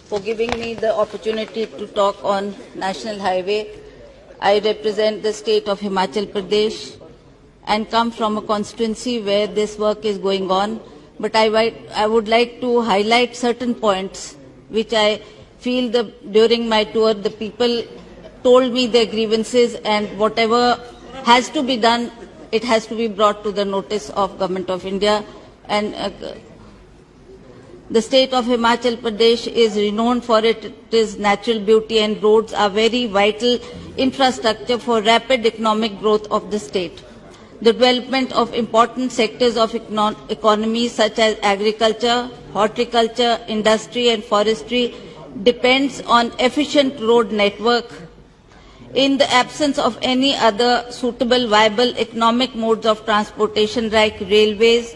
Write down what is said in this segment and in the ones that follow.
for giving me the opportunity to talk on National Highway. I represent the state of Himachal Pradesh and come from a constituency where this work is going on. But I would like to highlight certain points which I feel during my tour the people told me their grievances, and whatever has to be done, it has to be brought to the notice of Government of India. And the state of Himachal Pradesh is renowned for its natural beauty, and roads are very vital infrastructure for rapid economic growth of the state. The development of important sectors of economy such as agriculture, horticulture, industry and forestry depends on efficient road network. In the absence of any other suitable viable economic modes of transportation like railways,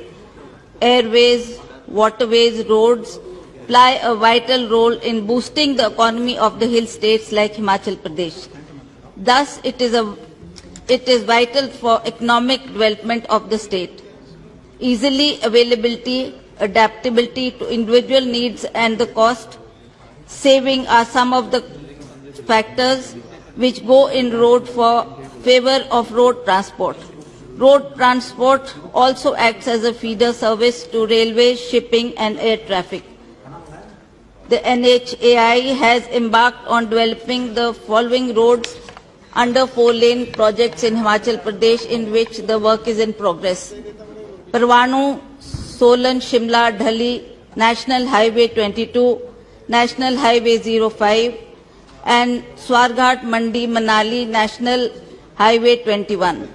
airways, waterways, roads play a vital role in boosting the economy of the hill states like Himachal Pradesh. Thus, it is vital for economic development of the state. Easily availability, adaptability to individual needs and the cost saving are some of the factors which go in favor of road transport. Road transport also acts as a feeder service to railways, shipping and air traffic. The NHAI has embarked on developing the following roads under 4-lane projects in Himachal Pradesh, in which the work is in progress. Parwanu, Solan, Shimla, Dhali, National Highway 22, National Highway 05, and Swarghat, Mandi, Manali, National Highway 21.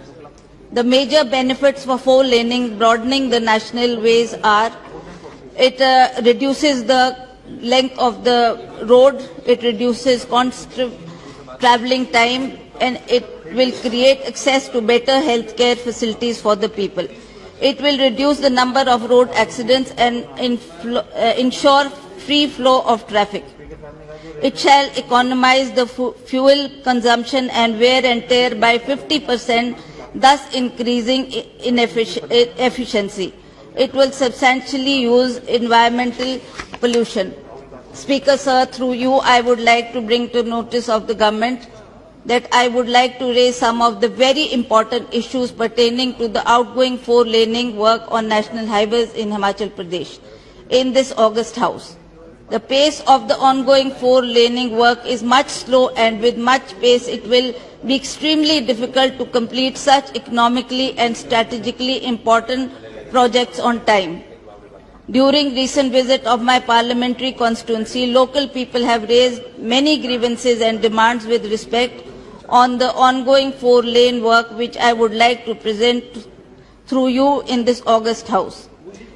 The major benefits for 4-laning, broadening the national ways are: it reduces the length of the road, it reduces constant travelling time, and it will create access to better healthcare facilities for the people. It will reduce the number of road accidents and ensure free flow of traffic. It shall economize the fuel consumption and wear and tear by 50%, thus increasing efficiency. It will substantially use environmental pollution. Speaker, sir, through you, I would like to bring to notice of the government that I would like to raise some of the very important issues pertaining to the outgoing 4-laning work on national highways in Himachal Pradesh in this August House. The pace of the ongoing 4-laning work is much slow, and with much pace it will be extremely difficult to complete such economically and strategically important projects on time. During recent visit of my parliamentary constituency, local people have raised many grievances and demands with respect on the ongoing 4-lane work, which I would like to present through you in this August House.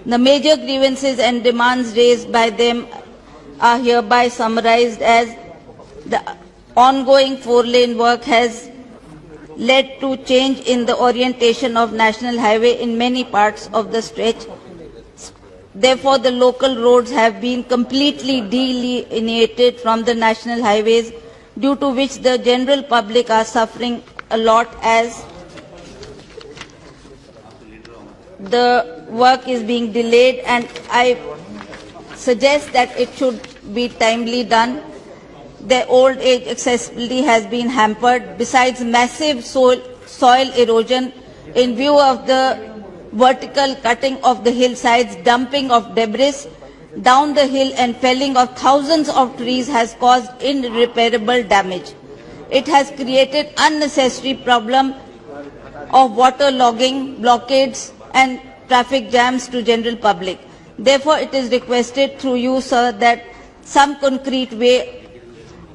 The major grievances and demands raised by them are hereby summarized as: the ongoing 4-lane work has led to change in the orientation of national highway in many parts of the stretch. Therefore, the local roads have been completely delineated from the national highways, due to which the general public are suffering a lot as the work is being delayed, and I suggest that it should be timely done. Their old age accessibility has been hampered. Besides massive soil erosion in view of the vertical cutting of the hillsides, dumping of debris down the hill and felling of thousands of trees has caused irreparable damage. It has created unnecessary problem of water logging, blockades and traffic jams to general public. Therefore, it is requested through you, sir, that some concrete way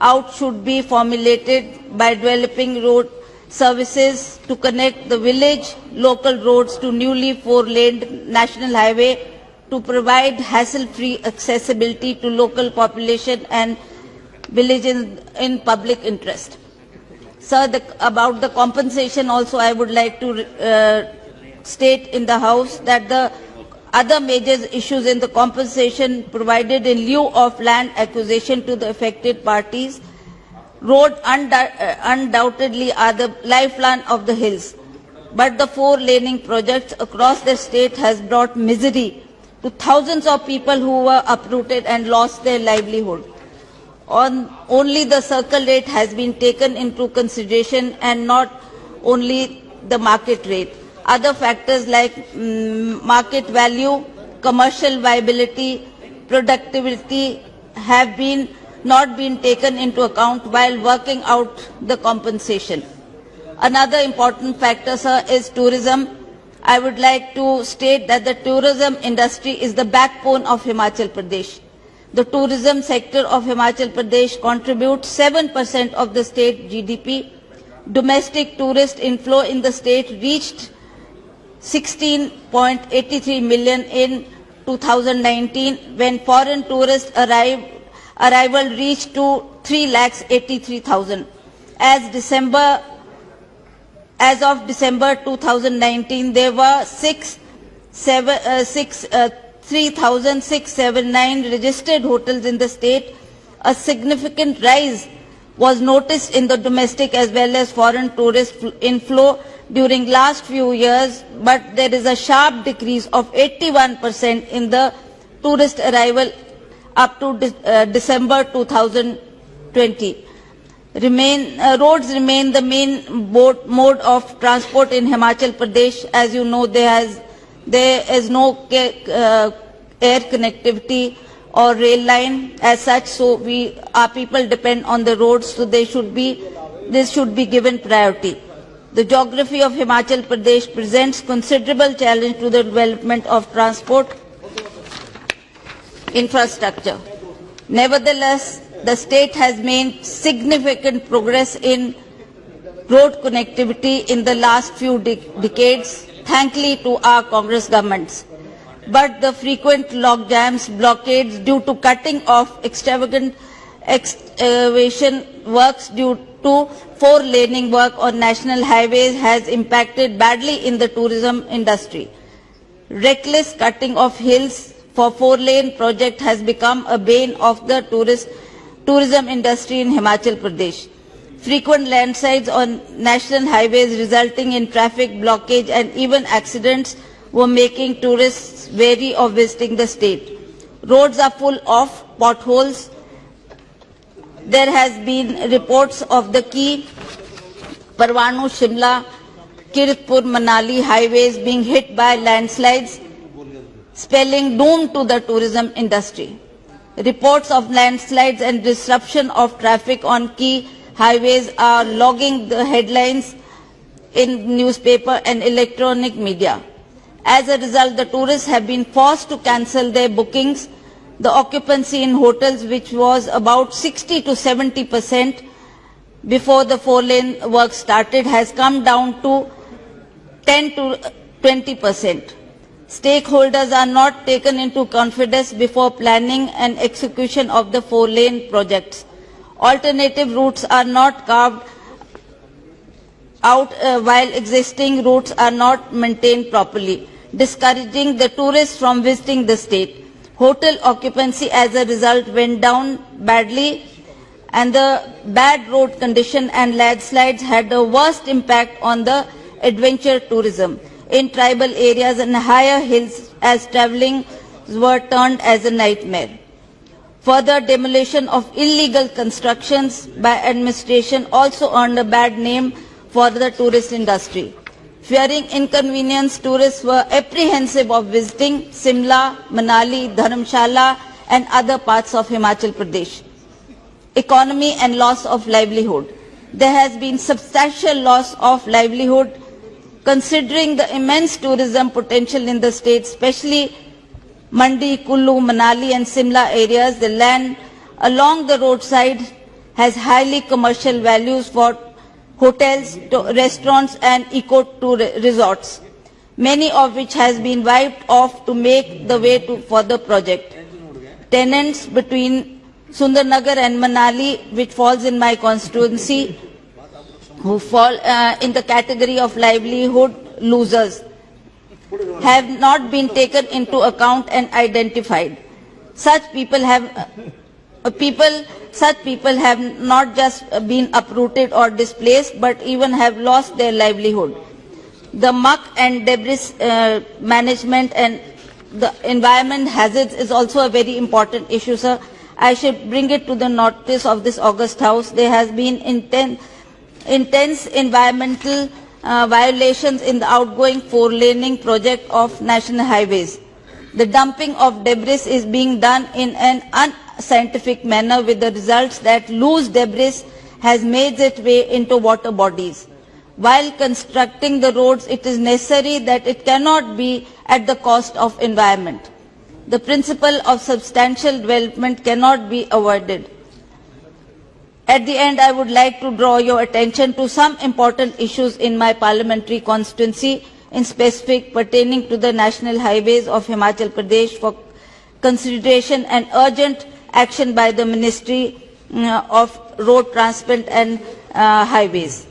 out should be formulated by developing road services to connect the village local roads to newly 4-laned national highway, to provide hassle-free accessibility to local population and villages in public interest. Sir, about the compensation also, I would like to state in the House that the other major issues in the compensation provided in lieu of land acquisition to the affected parties. Road undoubtedly are the lifeline of the hills, but the 4-laning projects across the state has brought misery to thousands of people who were uprooted and lost their livelihood. Only the circle rate has been taken into consideration and not only the market rate. Other factors like market value, commercial viability, productivity have not been taken into account while working out the compensation. Another important factor, sir, is tourism. I would like to state that the tourism industry is the backbone of Himachal Pradesh. The tourism sector of Himachal Pradesh contributes 7% of the state GDP. Domestic tourist inflow in the state reached 16.83 million in 2019, when foreign tourist arrival reached to 3,83,000. As of December 2019, there were 3,679 registered hotels in the state. A significant rise was noticed in the domestic as well as foreign tourist inflow during last few years, but there is a sharp decrease of 81% in the tourist arrival up to December 2020. Roads remain the main mode of transport in Himachal Pradesh. As you know, there is no air connectivity or rail line as such, so our people depend on the roads, so this should be given priority. The geography of Himachal Pradesh presents considerable challenge to the development of transport infrastructure. Nevertheless, the state has made significant progress in road connectivity in the last few decades, thanks to our Congress governments. But the frequent log jams, blockades due to cutting off extravagant excavation works due to four-laning work on national highways has impacted badly in the tourism industry. Reckless cutting of hills for four-lane project has become a bane of the tourism industry in Himachal Pradesh. Frequent landslides on national highways resulting in traffic blockage and even accidents were making tourists wary of visiting the state. Roads are full of potholes. There has been reports of the key Parwanu, Shimla, Kiritpur, Manali highways being hit by landslides, spelling doom to the tourism industry. Reports of landslides and disruption of traffic on key highways are logging the headlines in newspaper and electronic media. As a result, the tourists have been forced to cancel their bookings. The occupancy in hotels, which was about 60 to 70% before the four-lane work started, has come down to 10 to 20%. Stakeholders are not taken into confidence before planning and execution of the four-lane projects. Alternative routes are not carved out while existing routes are not maintained properly, discouraging the tourists from visiting the state. Hotel occupancy as a result went down badly, and the bad road condition and landslides had the worst impact on the adventure tourism in tribal areas and higher hills, as travelling were turned as a nightmare. Further demolition of illegal constructions by administration also earned a bad name for the tourist industry. Fearing inconvenience, tourists were apprehensive of visiting Simla, Manali, Dharamshala and other parts of Himachal Pradesh. Economy and loss of livelihood. There has been substantial loss of livelihood considering the immense tourism potential in the state, especially Mandi, Kullu, Manali and Simla areas. The land along the roadside has highly commercial values for hotels, restaurants and eco-resorts, many of which has been wiped off to make the way for the project. Tenants between Sundarnagar and Manali, which falls in my constituency, who fall in the category of livelihood losers, have not been taken into account and identified. Such people have not just been uprooted or displaced, but even have lost their livelihood. The muck and debris management and the environment hazards is also a very important issue, sir. I should bring it to the notice of this august House. There has been intense environmental violations in the outgoing four-laning project of national highways. The dumping of debris is being done in an unscientific manner, with the results that loose debris has made its way into water bodies. While constructing the roads, it is necessary that it cannot be at the cost of environment. The principle of substantial development cannot be avoided. At the end, I would like to draw your attention to some important issues in my parliamentary constituency, in specific pertaining to the national highways of Himachal Pradesh for consideration and urgent action by the Ministry of Road Transport and Highways.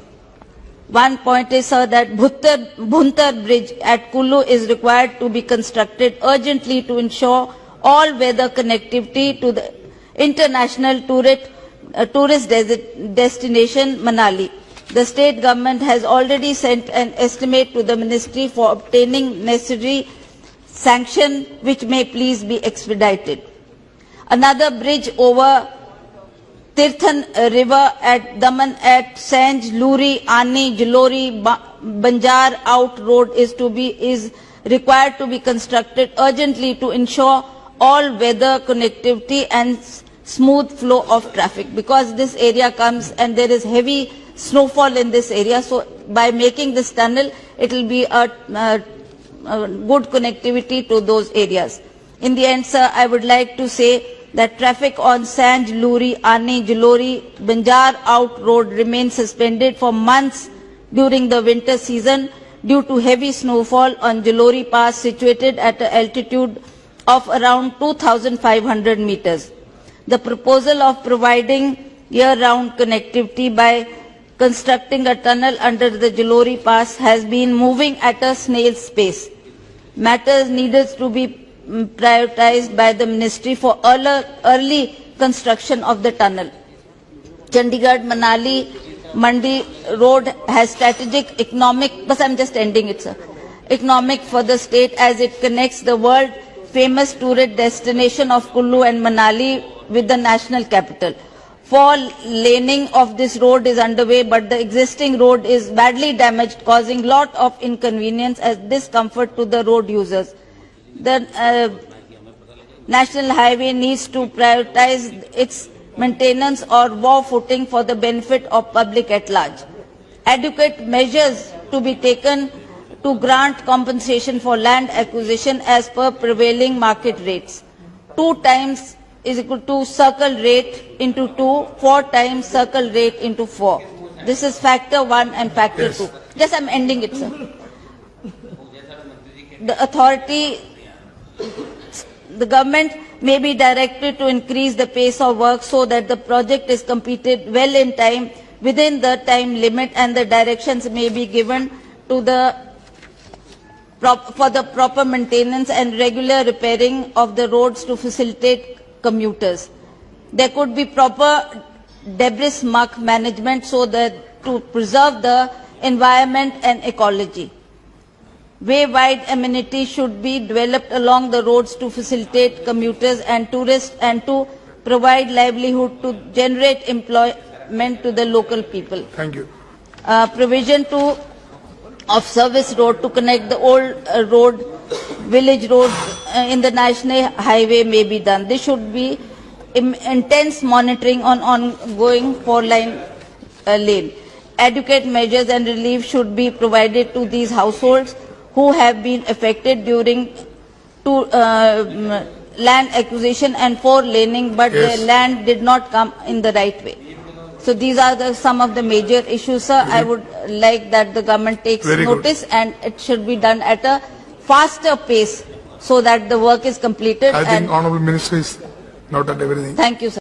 One point is, sir, that Bhuntar Bridge at Kullu is required to be constructed urgently to ensure all-weather connectivity to the international tourist destination Manali. The state government has already sent an estimate to the ministry for obtaining necessary sanction, which may please be expedited. Another bridge over Tirthan River at Daman at Sanj, Luri, Ani, Jalori, Banjar Out Road is required to be constructed urgently to ensure all-weather connectivity and smooth flow of traffic, because this area comes and there is heavy snowfall in this area. So by making this tunnel, it will be a good connectivity to those areas. In the end, sir, I would like to say that traffic on Sanj, Luri, Ani, Jalori, Banjar Out Road remains suspended for months during the winter season due to heavy snowfall on Jalori Pass, situated at an altitude of around 2,500 meters. The proposal of providing year-round connectivity by constructing a tunnel under the Jalori Pass has been moving at a snail's pace. Matters needed to be prioritized by the ministry for early construction of the tunnel. Chandigarh-Manali Mandi Road has strategic economic for the state, as it connects the world-famous tourist destination of Kullu and Manali with the national capital. Four-laning of this road is underway, but the existing road is badly damaged, causing lot of inconvenience and discomfort to the road users. The National Highway needs to prioritize its maintenance or war footing for the benefit of public at large. Adequate measures to be taken to grant compensation for land acquisition as per prevailing market rates. 2 times is equal to circle rate into 2, 4 times circle rate into 4. This is factor 1 and factor 2. Just I'm ending it, sir. The government may be directed to increase the pace of work so that the project is completed well in time, within the time limit, and the directions may be given to for the proper maintenance and regular repairing of the roads to facilitate commuters. There could be proper debris muck management so that to preserve the environment and ecology. Way-wide amenities should be developed along the roads to facilitate commuters and tourists and to provide livelihood to generate employment to the local people. Thank you. Provision of service road to connect the old road, village road in the national highway may be done. There should be intense monitoring on ongoing four-line lane. Adequate measures and relief should be provided to these households who have been affected during land acquisition and four-laning, but Yes. the land did not come in the right way. So these are some of the major issues, sir. I would like that the government takes Very good. notice, and it should be done at a faster pace so that the work is completed. I think Honorable Minister is noted everything. Thank you, sir.